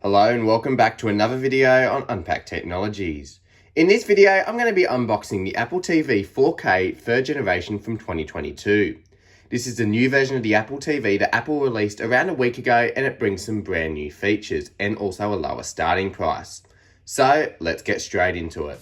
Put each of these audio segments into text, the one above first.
Hello and welcome back to another video on Unpacked Technologies. In this video, I'm going to be unboxing the Apple TV 4K 3rd generation from 2022. This is the new version of the Apple TV that Apple released around a week ago, and it brings some brand new features and also a lower starting price. So let's get straight into it.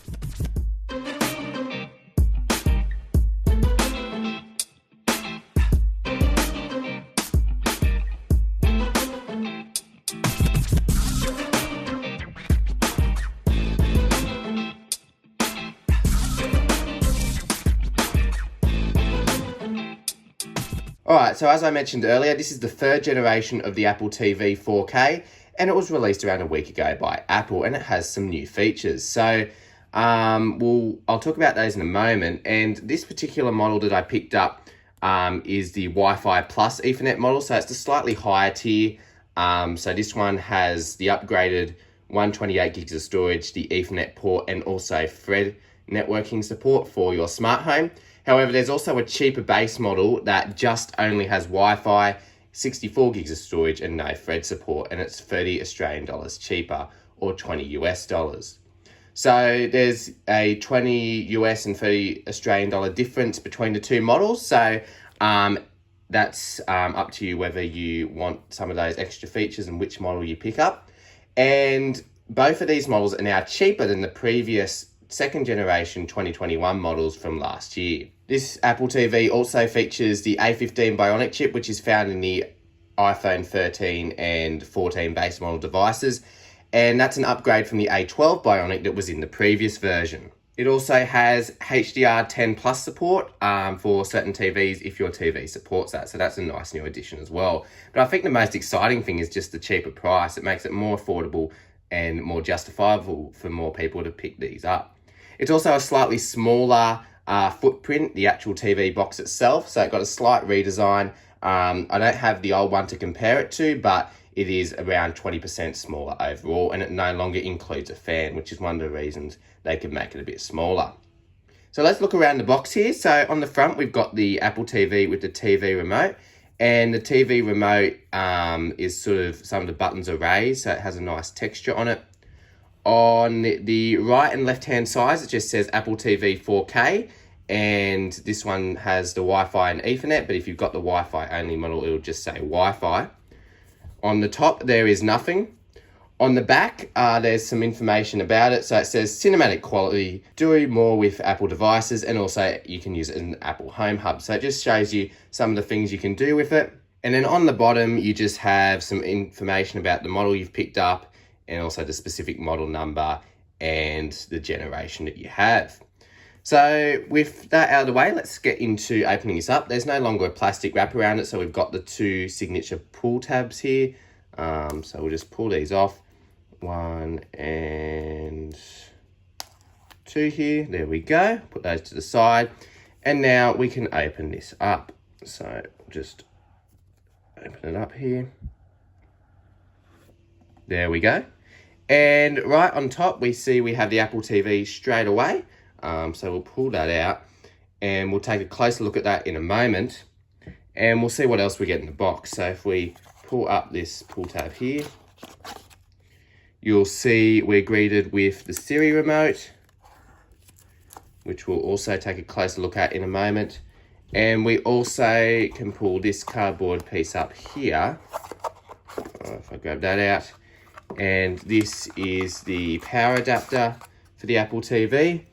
Alright, so as I mentioned earlier, this is the 3rd generation of the Apple TV 4K, and it was released around a week ago by Apple, and it has some new features. So I'll talk about those in a moment. And this particular model that I picked up is the Wi-Fi Plus Ethernet model, so it's the slightly higher tier. So this one has the upgraded 128 gigs of storage, the Ethernet port, and also Thread networking support for your smart home. However, there's also a cheaper base model that just only has Wi-Fi, 64 gigs of storage, and no Thread support, and it's 30 Australian dollars cheaper, or 20 US dollars. So there's a 20 US and 30 Australian dollar difference between the two models. So that's up to you whether you want some of those extra features and which model you pick up. And both of these models are now cheaper than the previous 2nd generation 2021 models from last year. This Apple TV also features the A15 Bionic chip, which is found in the iPhone 13 and 14 base model devices, and that's an upgrade from the A12 Bionic that was in the previous version. It also has HDR10 Plus support for certain TVs if your TV supports that, so that's a nice new addition as well. But I think the most exciting thing is just the cheaper price. It makes it more affordable and more justifiable for more people to pick these up. It's also a slightly smaller footprint, the actual TV box itself, so it got a slight redesign. I don't have the old one to compare it to, but it is around 20% smaller overall, and it no longer includes a fan, which is one of the reasons they could make it a bit smaller. So let's look around the box here. So on the front, we've got the Apple TV with the TV remote, and the TV remote is sort of, some of the buttons are raised, so it has a nice texture on it. On the right and left hand side, it just says Apple TV 4K, and this one has the Wi-Fi and Ethernet, but if you've got the Wi-Fi only model, it'll just say Wi-Fi. On the top, there is nothing. On the back, there's some information about it. So it says cinematic quality, do more with Apple devices, and also you can use it as an Apple Home Hub. So it just shows you some of the things you can do with it. And then on the bottom, you just have some information about the model you've picked up, and also the specific model number and the generation that you have. So with that out of the way, let's get into opening this up. There's no longer a plastic wrap around it, so we've got the 2 signature pull tabs here. So we'll just pull these off. 1 and 2 here. There we go. Put those to the side. And now we can open this up. So just open it up here. There we go. And right on top, we see we have the Apple TV straight away. So we'll pull that out and we'll take a closer look at that in a moment. And we'll see what else we get in the box. So if we pull up this pull tab here, you'll see we're greeted with the Siri remote, which we'll also take a closer look at in a moment. And we also can pull this cardboard piece up here. If I grab that out. And this is the power adapter for the Apple TV.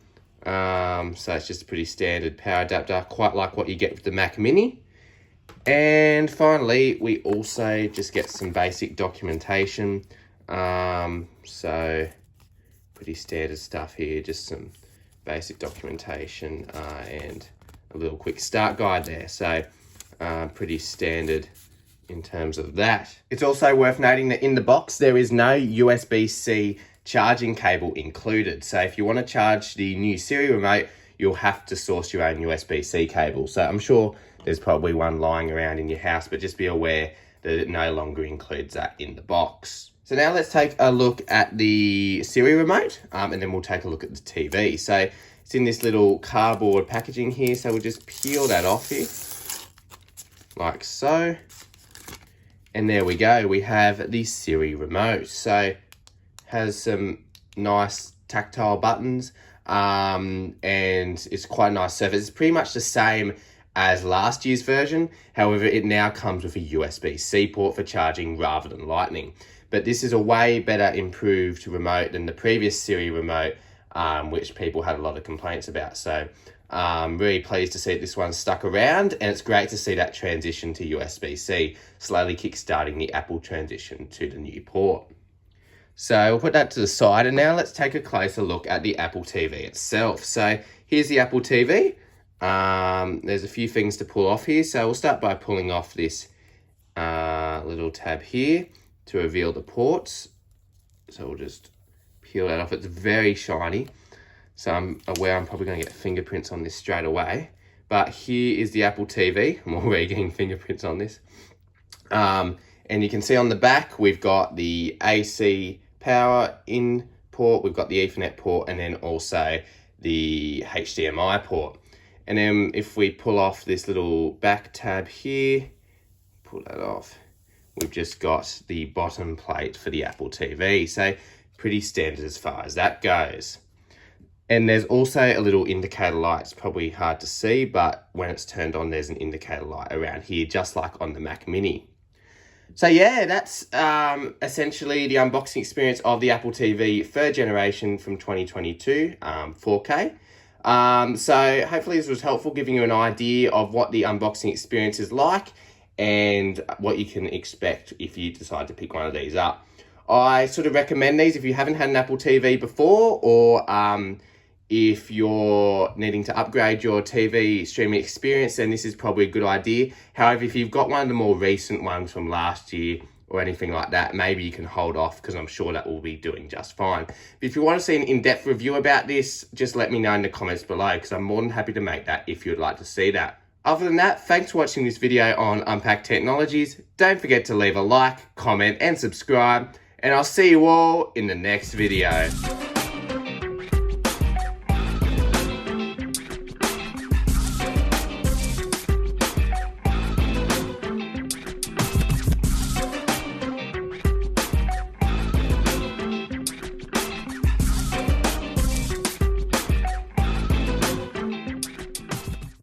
So it's just a pretty standard power adapter, quite like what you get with the Mac Mini. And finally, we also just get some basic documentation. So pretty standard stuff here, just some basic documentation and a little quick start guide there. So pretty standard in terms of that. It's also worth noting that in the box, there is no USB-C charging cable included. So if you want to charge the new Siri remote, you'll have to source your own USB-C cable. So I'm sure there's probably one lying around in your house, but just be aware that it no longer includes that in the box. So now let's take a look at the Siri remote, and then we'll take a look at the TV. So it's in this little cardboard packaging here. So we'll just peel that off here, like so. And there we go, we have the Siri remote. So has some nice tactile buttons, and it's quite a nice surface. It's pretty much the same as last year's version. However, it now comes with a USB-C port for charging rather than Lightning. But this is a way better improved remote than the previous Siri remote, which people had a lot of complaints about. So I'm really pleased to see that this one stuck around, and it's great to see that transition to USB-C, slowly kickstarting the Apple transition to the new port. So we'll put that to the side, and now let's take a closer look at the Apple TV itself. So here's the Apple TV. There's a few things to pull off here. So we'll start by pulling off this little tab here to reveal the ports. So we'll just peel that off. It's very shiny, so I'm aware I'm probably going to get fingerprints on this straight away. But here is the Apple TV. I'm already getting fingerprints on this. And you can see on the back, we've got the AC power in port, we've got the Ethernet port, and then also the HDMI port. And then if we pull off this little back tab here, pull that off, we've just got the bottom plate for the Apple TV. So pretty standard as far as that goes. And there's also a little indicator light. It's probably hard to see, but when it's turned on, there's an indicator light around here, just like on the Mac Mini. So yeah, that's essentially the unboxing experience of the Apple TV 3rd generation from 2022, 4K. So hopefully this was helpful, giving you an idea of what the unboxing experience is like and what you can expect if you decide to pick one of these up. I sort of recommend these if you haven't had an Apple TV before, or if you're needing to upgrade your TV streaming experience, then this is probably a good idea. However, if you've got one of the more recent ones from last year or anything like that, maybe you can hold off, because I'm sure that will be doing just fine. But if you want to see an in-depth review about this, just let me know in the comments below, because I'm more than happy to make that if you'd like to see that. Other than that, thanks for watching this video on Unpacked Technologies. Don't forget to leave a like, comment, and subscribe, and I'll see you all in the next video.